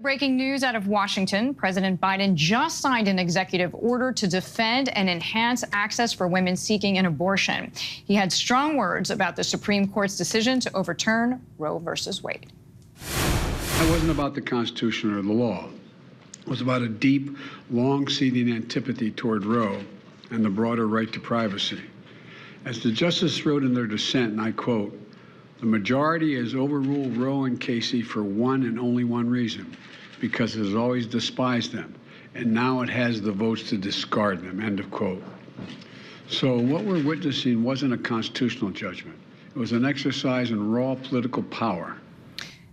Breaking news out of Washington. President Biden just signed an executive order to defend and enhance access for women seeking an abortion. He had strong words about the Supreme Court's decision to overturn Roe versus Wade. It wasn't about the Constitution or the law. It was about a deep, long-seating antipathy toward Roe and the broader right to privacy. As the justices wrote in their dissent, and I quote, "The majority has overruled Roe and Casey for one and only one reason, because it has always despised them, and now it has the votes to discard them," end of quote. So what we're witnessing wasn't a constitutional judgment. It was an exercise in raw political power.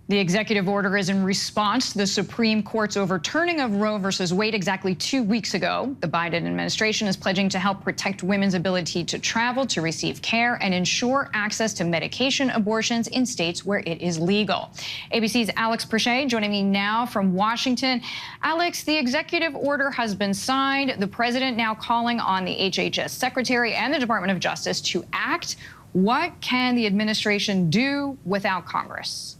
The executive order is in response to the Supreme Court's overturning of Roe versus Wade exactly 2 weeks ago. The Biden administration is pledging to help protect women's ability to travel, to receive care, and ensure access to medication abortions in states where it is legal. ABC's Alex Perche joining me now from Washington. Alex, the executive order has been signed. The president now calling on the HHS secretary and the Department of Justice to act. What can the administration do without Congress?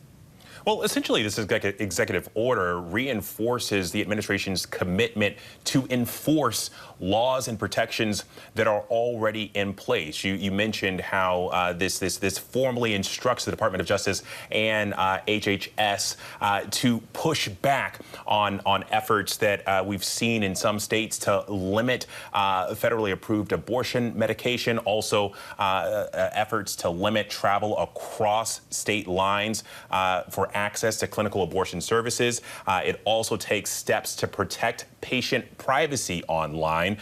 Well, essentially, this executive order reinforces the administration's commitment to enforce laws and protections that are already in place. You mentioned how this formally instructs the Department of Justice and HHS to push back on efforts that we've seen in some states to limit federally approved abortion medication, also efforts to limit travel across state lines for access to clinical abortion services. It also takes steps to protect patient privacy online,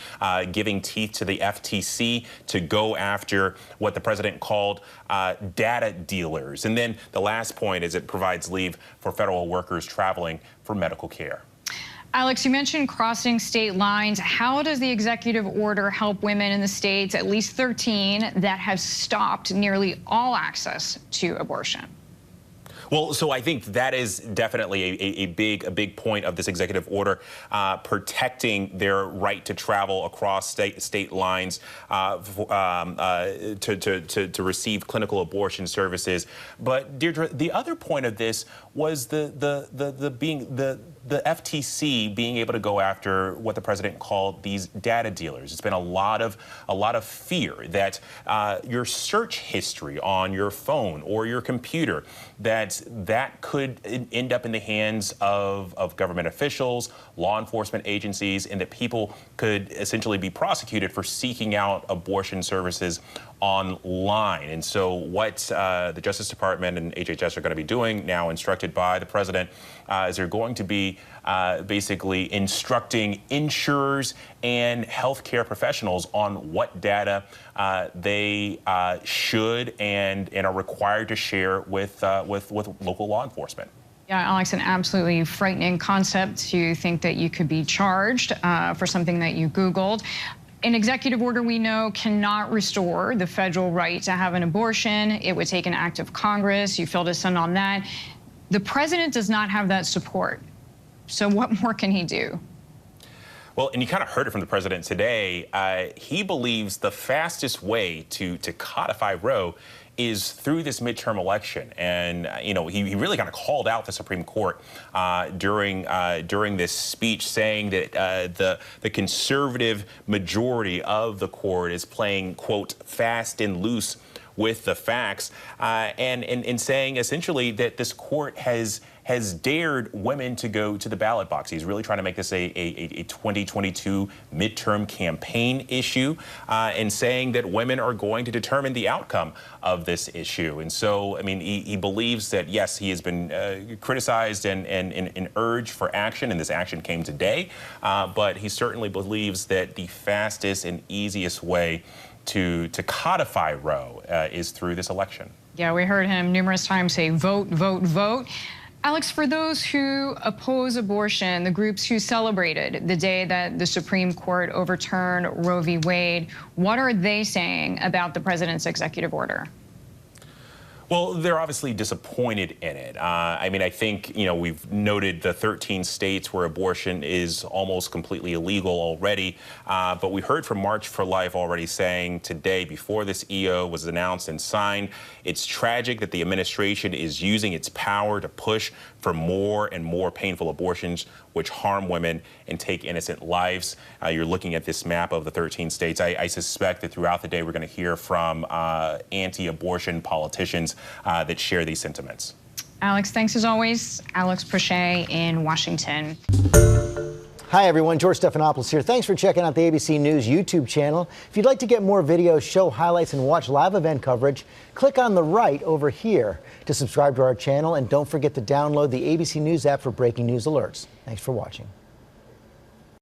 giving teeth to the FTC to go after what the president called data dealers. And then the last point is it provides leave for federal workers traveling for medical care. Alex, you mentioned crossing state lines. How does the executive order help women in the states, at least 13, that have stopped nearly all access to abortion? Well, so I think that is definitely a big point of this executive order, protecting their right to travel across state lines to receive clinical abortion services. But Deirdre, the other point of this was the FTC being able to go after what the president called these data dealers. It's been a lot of fear that your search history on your phone or your computer, that could end up in the hands of government officials, law enforcement agencies, and that people could essentially be prosecuted for seeking out abortion services online. And so what the Justice Department and HHS are going to be doing now, instructed by the president, is they're going to be basically instructing insurers and healthcare professionals on what data they should and are required to share with local law enforcement. Yeah, Alex, an absolutely frightening concept to think that you could be charged for something that you Googled. An executive order, we know, cannot restore the federal right to have an abortion. It would take an act of Congress. You filled us in on that. The president does not have that support. So what more can he do? Well, and you kind of heard it from the president today. He believes the fastest way to codify Roe is through this midterm election. And, you know, he really kind of called out the Supreme Court during this speech, saying that the conservative majority of the court is playing, quote, fast and loose with the facts, and saying essentially that this court has dared women to go to the ballot box. He's really trying to make this a 2022 midterm campaign issue, and saying that women are going to determine the outcome of this issue. And so, I mean, he believes that, yes, he has been criticized and urged for action, and this action came today, but he certainly believes that the fastest and easiest way to codify Roe is through this election. Yeah, we heard him numerous times say vote, vote, vote. Alex, for those who oppose abortion, the groups who celebrated the day that the Supreme Court overturned Roe v. Wade, what are they saying about the president's executive order? Well, they're obviously disappointed in it. I mean, I think, we've noted the 13 states where abortion is almost completely illegal already. But we heard from March for Life already saying today, before this EO was announced and signed, it's tragic that the administration is using its power to push for more and more painful abortions, which harm women and take innocent lives. You're looking at this map of the 13 states. I suspect that throughout the day, we're going to hear from anti-abortion politicians that share these sentiments. Alex, thanks as always. Alex Prochet in Washington. Hi, everyone. George Stephanopoulos here. Thanks for checking out the ABC News YouTube channel. If you'd like to get more videos, show highlights, and watch live event coverage, click on the right over here to subscribe to our channel. And don't forget to download the ABC News app for breaking news alerts. Thanks for watching.